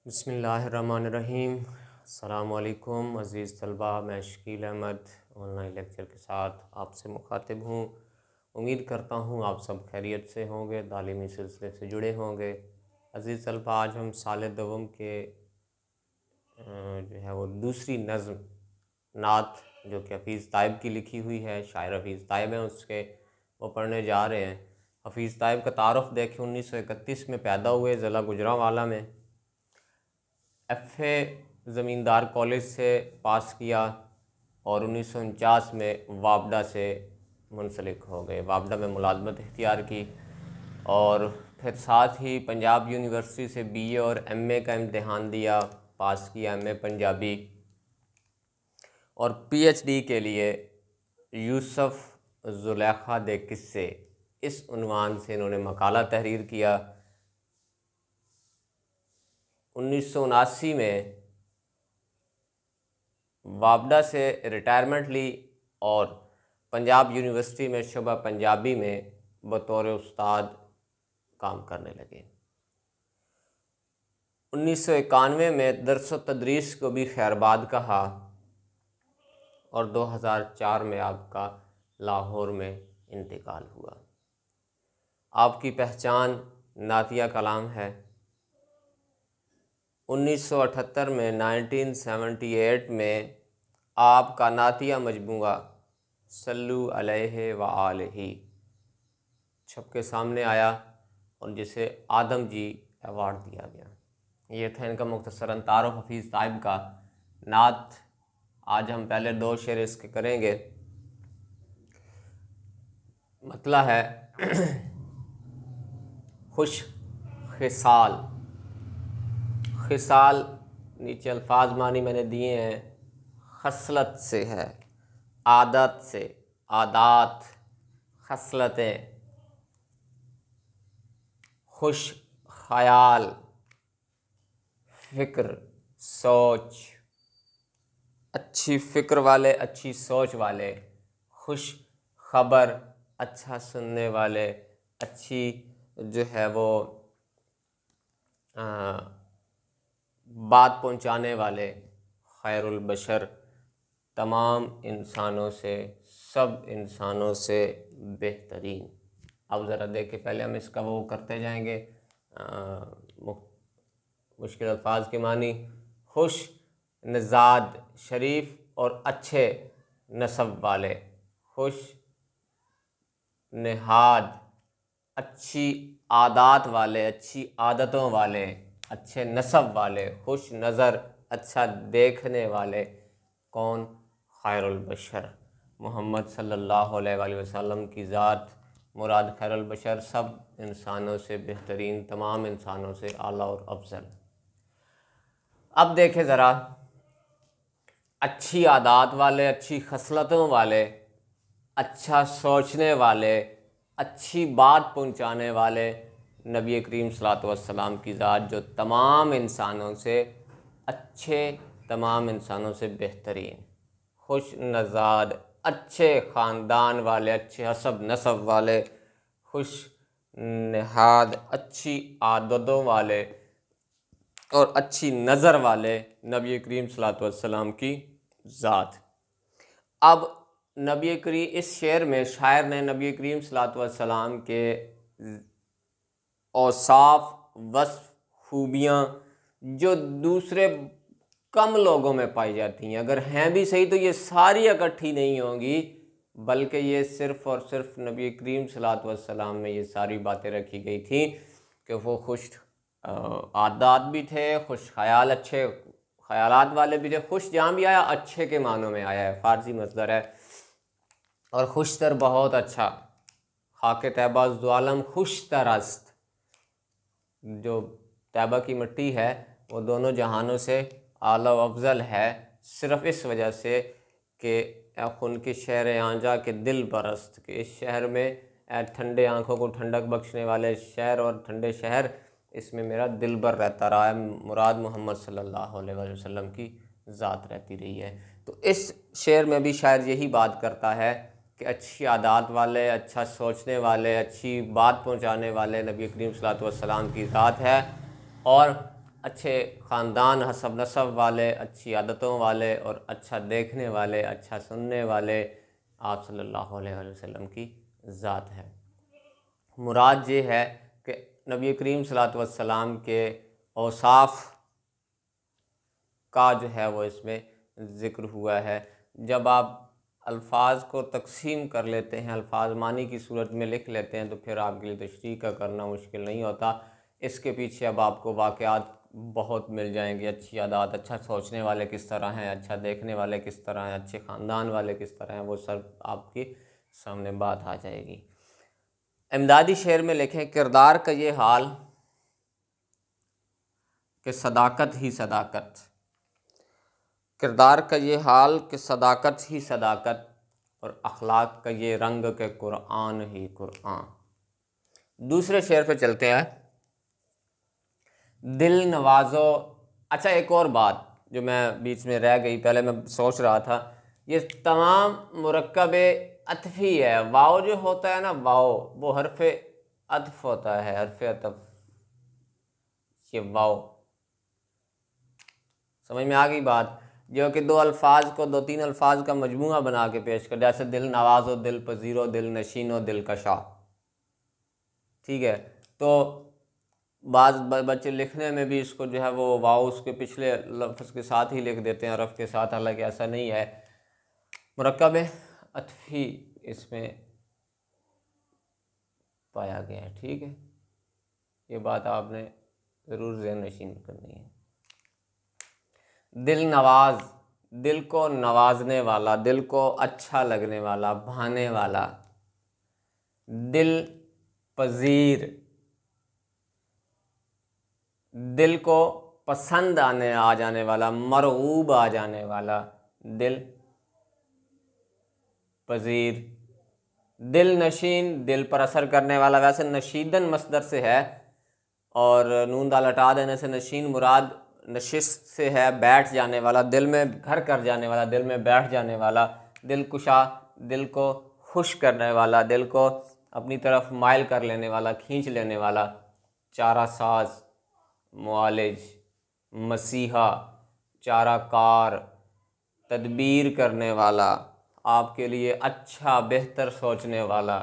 बिस्मिल्लाहिर्रहमानिर्रहीम। अस्सलामुअलैकुम अज़ीज़ तलबा, मैं शकील अहमद ऑनलाइन लेक्चर के साथ आपसे मुखातिब हूँ। उम्मीद करता हूँ आप सब खैरियत से होंगे, तालीमी सिलसिले से जुड़े होंगे। अज़ीज़ तलबा, आज हम साल दवम के जो है वो दूसरी नज़्म नात जो कि हफ़ीज़ ताइब की लिखी हुई है, शायर हफ़ीज़ ताइब हैं उसके, वो पढ़ने जा रहे हैं। हफ़ीज़ ताइब का तारुफ़ देखें, 1931 में पैदा हुए ज़िला गुजरांवाला में। एफ़ए ज़मींदार कॉलेज से पास किया और 1949 में वापडा से मुंसलिक हो गए। वापडा में मुलाज़मत इख्तियार की और फिर साथ ही पंजाब यूनिवर्सिटी से बीए और एमए का इम्तिहान दिया, पास किया एमए पंजाबी। और पीएचडी के लिए यूसुफ़ ज़ुलेखा दे किस्से, इस उन्वान से इन्होंने मकाला तहरीर किया। 1979 में वापडा से रिटायरमेंट ली और पंजाब यूनिवर्सिटी में शुबा पंजाबी में बतौर उस्ताद काम करने लगे। 1991 में दरस व तदरीस को भी खैरबाद कहा और 2004 में आपका लाहौर में इंतकाल हुआ। आपकी पहचान नातिया कलाम है। 1978 में 1978 में आपका नातिया मजमूआ सल्लू अलैहि व आलिही छप के सामने आया और जिसे आदम जी अवार्ड दिया गया। ये था इनका मुख्तसरन तारुफ हफ़ीज़ ताइब का। नात आज हम पहले दो शेर इसके करेंगे। मतला है खुश खिसाल। खिसाल नीचे अल्फाज मानी मैंने दिए हैं, खसलत से है, आदत से, आदात, खसलतें। खुश ख़याल, फ़िक्र, सोच, अच्छी फ़िक्र वाले, अच्छी सोच वाले। खुश ख़बर, अच्छा सुनने वाले, अच्छी जो है वो बात पहुंचाने वाले। खैरुल बशर, तमाम इंसानों से, सब इंसानों से बेहतरीन। अब ज़रा देखें, पहले हम इसका वो करते जाएंगे मुश्किल अल्फाज के मानी। खुश नज़ाद, शरीफ और अच्छे नसब वाले। खुश नहाद, अच्छी आदात वाले, अच्छी आदतों वाले, अच्छे नसब वाले। खुश नज़र, अच्छा देखने वाले। कौन? खैरुल बशर, मोहम्मद सल्लल्लाहु अलैहि वसल्लम की ज़ात मुराद। खैरुल बशर, सब इंसानों से बेहतरीन, तमाम इंसानों से आला और अफजल। अब देखें ज़रा, अच्छी आदात वाले, अच्छी खसलतों वाले, अच्छा सोचने वाले, अच्छी बात पहुंचाने वाले नबी करीम सल्लल्लाहु अलैहि वसल्लम की ज़ात, जो तमाम इंसानों से अच्छे, तमाम इंसानों से बेहतरीन। खुश नज़ाद, अच्छे ख़ानदान वाले, अच्छे हसब नसब वाले। खुश नहाद, अच्छी आदतों वाले और अच्छी नज़र वाले नबी करीम सल्लल्लाहु अलैहि वसल्लम की ज़ात। अब नबी करीम, इस शेर में शायर ने नबी करीम सल्लल्लाहु अलैहि वसल्लम के औसाफ, वस्फ, खूबियाँ जो दूसरे कम लोगों में पाई जाती हैं, अगर हैं भी सही तो ये सारी इकट्ठी नहीं होंगी, बल्कि ये सिर्फ़ और सिर्फ नबी करीम सल्लल्लाहु अलैहि वसल्लम में ये सारी बातें रखी गई थी कि वो खुश आदात भी थे, खुश ख़याल, अच्छे ख़यालात वाले भी थे। खुश जहाँ भी आया अच्छे के मानों में आया है, फ़ारसी मसदर है। और खुशतर बहुत अच्छा, खाके तैबा ज़ुआलम खुश तरस्त, जो तैबा की मिट्टी है वो दोनों जहानों से आला व अफजल है, सिर्फ़ इस वजह से कि खुन के शहर आंजा के दिल बरस्त, के इस शहर में ठंडे आँखों को ठंडक बख्शने वाले शहर और ठंडे शहर, इसमें मेरा दिल भर रहता रहा है। मुराद मोहम्मद सल्लल्लाहु अलैहि वसल्लम की ज़ात रहती रही है। तो इस शेर में भी शायद यही बात करता है कि अच्छी आदात वाले, अच्छा सोचने वाले, अच्छी बात पहुंचाने वाले नबी करीम सल्लल्लाहु अलैहि वसल्लम की ज़ात है। और अच्छे ख़ानदान हसब नसब वाले, अच्छी आदतों वाले और अच्छा देखने वाले, अच्छा सुनने वाले आप सल्लल्लाहु अलैहि वसल्लम की ज़ात है। मुराद ये है कि नबी करीम सल्लल्लाहु अलैहि वसल्लम के औसाफ का जो है वो इसमें ज़िक्र हुआ है। जब आप अल्फाज को तकसीम कर लेते हैं, अल्फाज मानी की सूरत में लिख लेते हैं, तो फिर आपके लिए तशरीह का करना मुश्किल नहीं होता। इसके पीछे अब आपको वाक़यात बहुत मिल जाएंगे, अच्छी आदत, अच्छा सोचने वाले किस तरह हैं, अच्छा देखने वाले किस तरह हैं, अच्छे ख़ानदान वाले किस तरह हैं, वो सब आपके सामने बात आ जाएगी। इमदादी शेर में लिखें, किरदार का ये हाल कि सदाकत ही सदाकत, किरदार का ये हाल कि सदाकत ही सदाकत, और अखलाक का ये रंग के कुरान ही कुरान। दूसरे शेर पे चलते हैं, दिल नवाजो। अच्छा, एक और बात जो मैं बीच में रह गई, पहले मैं सोच रहा था, ये तमाम मुरक्कब अतफ़ी है। वाओ जो होता है ना, वाओ वो हरफ अतफ़ होता है, हरफ अतफ़, ये वाओ। समझ में आ गई बात? जो कि दो अल्फाज को, दो तीन अल्फाज का मजमूआ बना के पेश कर, जैसे दिल नवाजो, दिल पजीरो, दिल नशीनो, दिल कशा। ठीक है, तो बाज़ बच्चे लिखने में भी इसको जो है वो वाओ उसके पिछले लफ्ज़ के साथ ही लिख देते हैं, हरफ के साथ, हालांकि ऐसा नहीं है। मुरक्कब अतफ़ी इसमें पाया गया है। ठीक है, ये बात आपने ज़रूर ज़हन नशीन करनी है। दिल नवाज, दिल को नवाजने वाला, दिल को अच्छा लगने वाला, भाने वाला। दिल पजीर, दिल को पसंद आ जाने वाला, मरगूब आ जाने वाला। दिल पजीर। दिल नशीन, दिल पर असर करने वाला। वैसे नशीदन मसदर से है और नून दाल हटा देने से नशीन मुराद नशिस्त से है, बैठ जाने वाला, दिल में घर कर जाने वाला, दिल में बैठ जाने वाला। दिल कुशा, दिल को खुश करने वाला, दिल को अपनी तरफ माइल कर लेने वाला, खींच लेने वाला। चारा साज, मुआलिज, मसीहा, चाराकार, तदबीर करने वाला, आपके लिए अच्छा बेहतर सोचने वाला।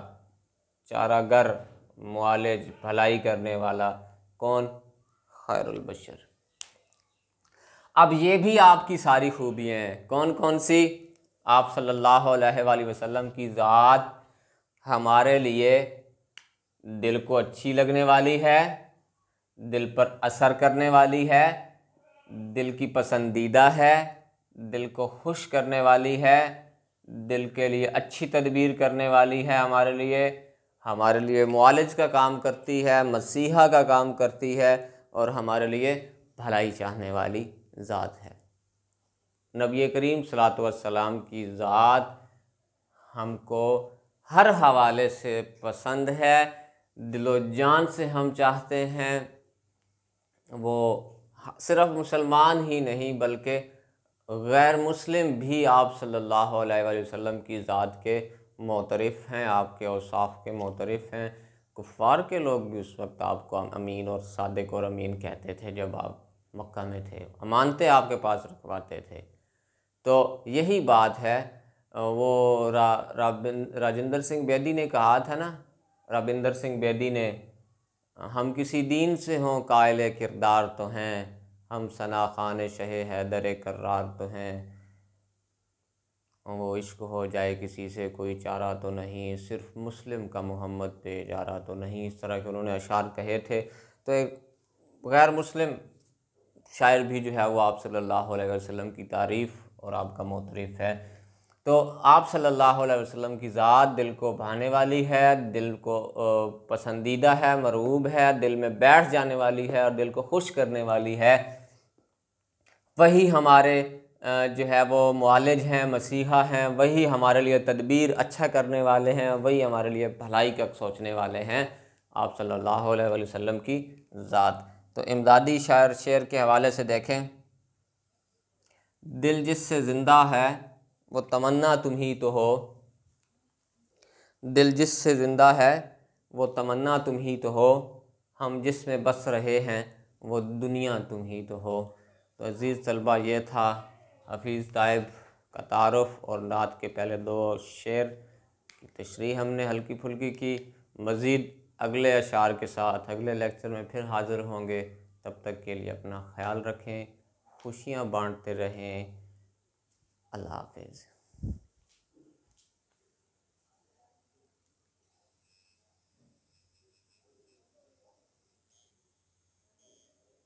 चारागर, मुआलिज, भलाई करने वाला। कौन? खैरुल बशर। अब ये भी आपकी सारी खूबियाँ हैं। कौन कौन सी? आप सल्लल्लाहु अलैहि वसल्लम की ज़ात हमारे लिए दिल को अच्छी लगने वाली है, दिल पर असर करने वाली है, दिल की पसंदीदा है, दिल को खुश करने वाली है, दिल के लिए अच्छी तदबीर करने वाली है, हमारे लिए मुआलिज का काम करती है, मसीहा का काम करती है, और हमारे लिए भलाई चाहने वाली ज़ात है। नबी करीम सल्लल्लाहु अलैहि वसल्लम की ज़ात हमको हर हवाले से पसंद है, दिलो जान से हम चाहते हैं। वो सिर्फ मुसलमान ही नहीं बल्कि गैर मुस्लिम भी आप सल्लल्लाहु अलैहि वसल्लम की ज़ात के मोतरिफ़ हैं, आपके औसाफ के मोतरिफ़ हैं। कुफ़ार के लोग भी उस वक्त आपको अमीन और सादिक और अमीन कहते थे जब आप मक्का में थे, अमानतें आपके पास रखवाते थे। तो यही बात है। वो राजिंदर सिंह बेदी ने कहा था ना, रविंदर सिंह बेदी ने, हम किसी दीन से हों कायल किरदार तो हैं, हम सना खान शहे हैदर कर्रार तो हैं, वो इश्क हो जाए किसी से कोई चारा तो नहीं, सिर्फ मुस्लिम का मोहम्मद पे जारा तो नहीं। इस तरह के उन्होंने अशार कहे थे। तो एक गैर मुस्लिम शायर भी जो है वो आप सल्लल्लाहु अलैहि वसल्लम की तारीफ़ और आपका मोतरिफ़ है। तो आप सल्लल्लाहु अलैहि वसल्लम की ज़ात दिल को भाने वाली है, दिल को पसंदीदा है, मरगूब है, दिल में बैठ जाने वाली है और दिल को खुश करने वाली है। वही हमारे जो है वो मुआलिज हैं, मसीहा हैं, वही हमारे लिए तदबीर अच्छा करने वाले हैं, वही हमारे लिए भलाई का सोचने वाले हैं, आप सल्लल्लाहु अलैहि वसल्लम की ज़ात। तो इमदादी शायर शेर के हवाले से देखें, दिल जिससे ज़िंदा है वो तमन्ना तुम ही तो हो, दिल जिससे ज़िंदा है वो तमन्ना तुम ही तो हो, हम जिसमें बस रहे हैं वो दुनिया तुम ही तो हो। तो अज़ीज़ तलबा, ये था हफीज़ ताइब का तारुफ़ और नात के पहले 2 शेर की तशरीह हमने हल्की फुल्की की। मज़ीद अगले अशार के साथ अगले लेक्चर में फिर हाज़िर होंगे। तब तक के लिए अपना ख्याल रखें, खुशियाँ बांटते रहें। अल्लाह हाफ़िज़।